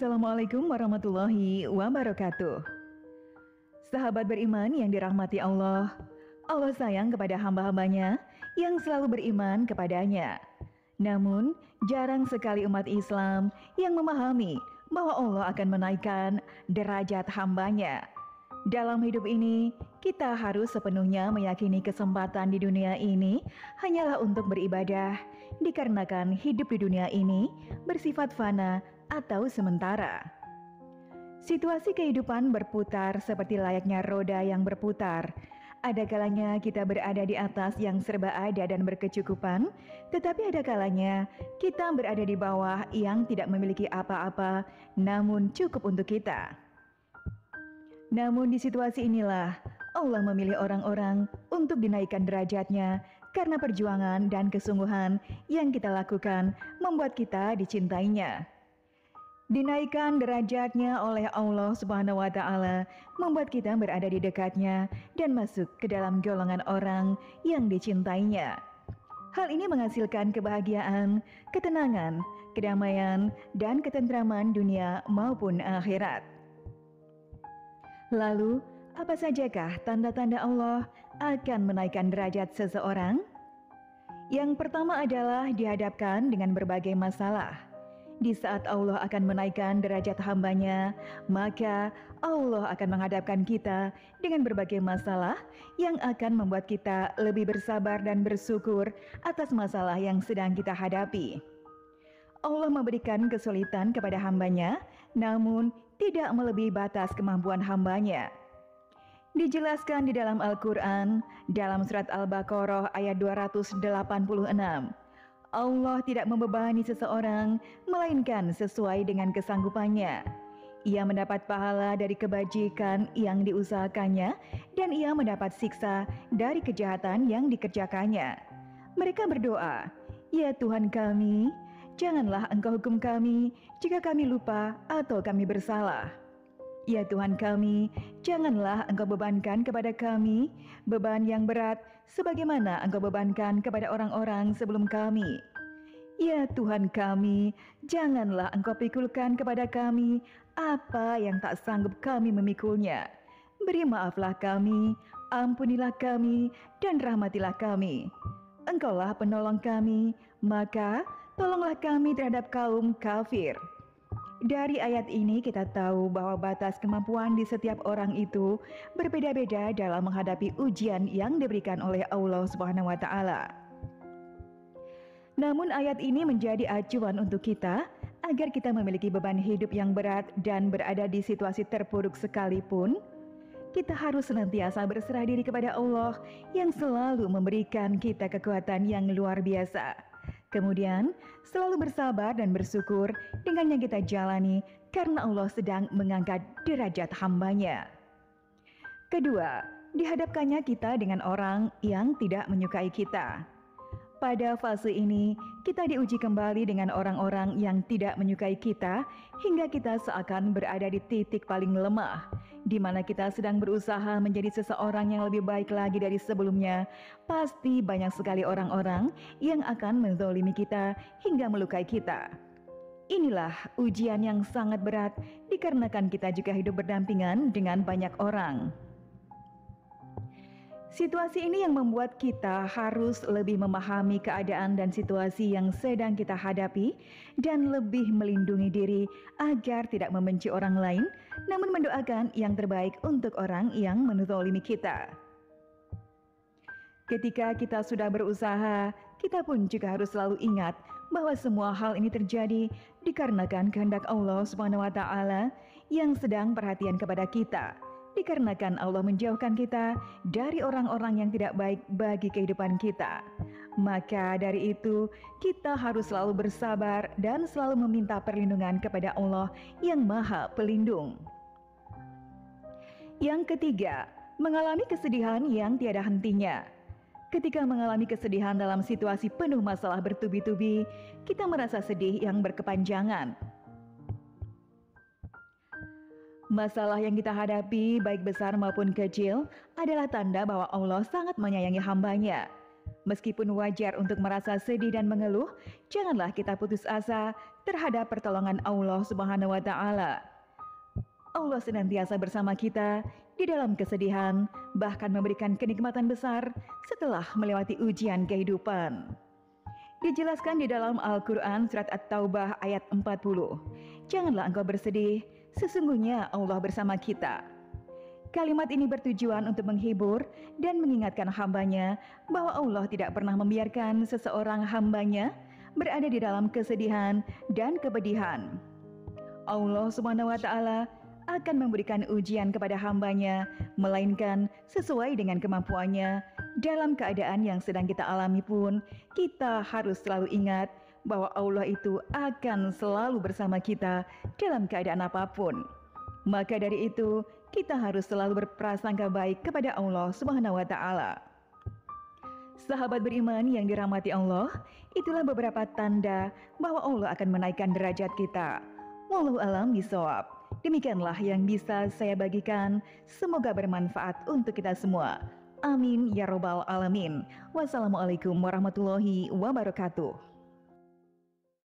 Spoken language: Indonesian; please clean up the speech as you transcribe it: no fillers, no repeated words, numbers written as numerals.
Assalamualaikum warahmatullahi wabarakatuh. Sahabat beriman yang dirahmati Allah, Allah sayang kepada hamba-hambanya yang selalu beriman kepadanya. Namun, jarang sekali umat Islam yang memahami bahwa Allah akan menaikkan derajat hambanya. Dalam hidup ini, kita harus sepenuhnya meyakini kesempatan di dunia ini hanyalah untuk beribadah, dikarenakan hidup di dunia ini bersifat fana atau sementara. Situasi kehidupan berputar seperti layaknya roda yang berputar. Ada kalanya kita berada di atas yang serba ada dan berkecukupan, tetapi ada kalanya kita berada di bawah yang tidak memiliki apa-apa, namun cukup untuk kita. Namun di situasi inilah Allah memilih orang-orang untuk dinaikkan derajatnya karena perjuangan dan kesungguhan yang kita lakukan membuat kita dicintainya. Dinaikkan derajatnya oleh Allah Subhanahu wa Ta'ala membuat kita berada di dekatnya dan masuk ke dalam golongan orang yang dicintainya. Hal ini menghasilkan kebahagiaan, ketenangan, kedamaian, dan ketentraman dunia maupun akhirat. Lalu, apa sajakah tanda-tanda Allah akan menaikkan derajat seseorang? Yang pertama adalah dihadapkan dengan berbagai masalah. Di saat Allah akan menaikkan derajat hambanya, maka Allah akan menghadapkan kita dengan berbagai masalah yang akan membuat kita lebih bersabar dan bersyukur atas masalah yang sedang kita hadapi. Allah memberikan kesulitan kepada hambanya, namun tidak melebihi batas kemampuan hambanya. Dijelaskan di dalam Al-Quran, dalam surat Al-Baqarah ayat 286, Allah tidak membebani seseorang, melainkan sesuai dengan kesanggupannya. Ia mendapat pahala dari kebajikan yang diusahakannya, dan ia mendapat siksa dari kejahatan yang dikerjakannya. Mereka berdoa, "Ya Tuhan kami, janganlah Engkau hukum kami jika kami lupa atau kami bersalah. Ya Tuhan kami, janganlah Engkau bebankan kepada kami beban yang berat sebagaimana Engkau bebankan kepada orang-orang sebelum kami. Ya Tuhan kami, janganlah Engkau pikulkan kepada kami apa yang tak sanggup kami memikulnya. Beri maaflah kami, ampunilah kami, dan rahmatilah kami. Engkaulah penolong kami, maka tolonglah kami terhadap kaum kafir." Dari ayat ini kita tahu bahwa batas kemampuan di setiap orang itu berbeda-beda dalam menghadapi ujian yang diberikan oleh Allah Subhanahu wa Ta'ala. Namun ayat ini menjadi acuan untuk kita agar kita memiliki beban hidup yang berat dan berada di situasi terpuruk sekalipun, kita harus senantiasa berserah diri kepada Allah yang selalu memberikan kita kekuatan yang luar biasa. Kemudian, selalu bersabar dan bersyukur dengan yang kita jalani karena Allah sedang mengangkat derajat hambanya. Kedua, dihadapkannya kita dengan orang yang tidak menyukai kita. Pada fase ini, kita diuji kembali dengan orang-orang yang tidak menyukai kita hingga kita seakan berada di titik paling lemah, di mana kita sedang berusaha menjadi seseorang yang lebih baik lagi dari sebelumnya. Pasti banyak sekali orang-orang yang akan menzalimi kita hingga melukai kita. Inilah ujian yang sangat berat dikarenakan kita juga hidup berdampingan dengan banyak orang. Situasi ini yang membuat kita harus lebih memahami keadaan dan situasi yang sedang kita hadapi dan lebih melindungi diri agar tidak membenci orang lain, namun mendoakan yang terbaik untuk orang yang menzalimi kita. Ketika kita sudah berusaha, kita pun juga harus selalu ingat bahwa semua hal ini terjadi dikarenakan kehendak Allah Subhanahu wa Ta'ala yang sedang perhatian kepada kita. Dikarenakan Allah menjauhkan kita dari orang-orang yang tidak baik bagi kehidupan kita. Maka dari itu, kita harus selalu bersabar dan selalu meminta perlindungan kepada Allah yang Maha Pelindung. Yang ketiga, mengalami kesedihan yang tiada hentinya. Ketika mengalami kesedihan dalam situasi penuh masalah bertubi-tubi, kita merasa sedih yang berkepanjangan. Masalah yang kita hadapi, baik besar maupun kecil, adalah tanda bahwa Allah sangat menyayangi hambanya. Meskipun wajar untuk merasa sedih dan mengeluh, janganlah kita putus asa terhadap pertolongan Allah Subhanahu wa taala. Allah senantiasa bersama kita di dalam kesedihan, bahkan memberikan kenikmatan besar setelah melewati ujian kehidupan. Dijelaskan di dalam Al-Quran surat At-Taubah ayat 40. Janganlah engkau bersedih, sesungguhnya Allah bersama kita. Kalimat ini bertujuan untuk menghibur dan mengingatkan hambanya bahwa Allah tidak pernah membiarkan seseorang hambanya berada di dalam kesedihan dan kepedihan. Allah Subhanahu wa taala akan memberikan ujian kepada hambanya, melainkan sesuai dengan kemampuannya. Dalam keadaan yang sedang kita alami pun, kita harus selalu ingat bahwa Allah itu akan selalu bersama kita dalam keadaan apapun. Maka dari itu, kita harus selalu berprasangka baik kepada Allah Subhanahu wa taala. Sahabat beriman yang dirahmati Allah, itulah beberapa tanda bahwa Allah akan menaikkan derajat kita. Wallahu a'lam bishawab. Demikianlah yang bisa saya bagikan. Semoga bermanfaat untuk kita semua. Amin ya robbal alamin. Wassalamualaikum warahmatullahi wabarakatuh.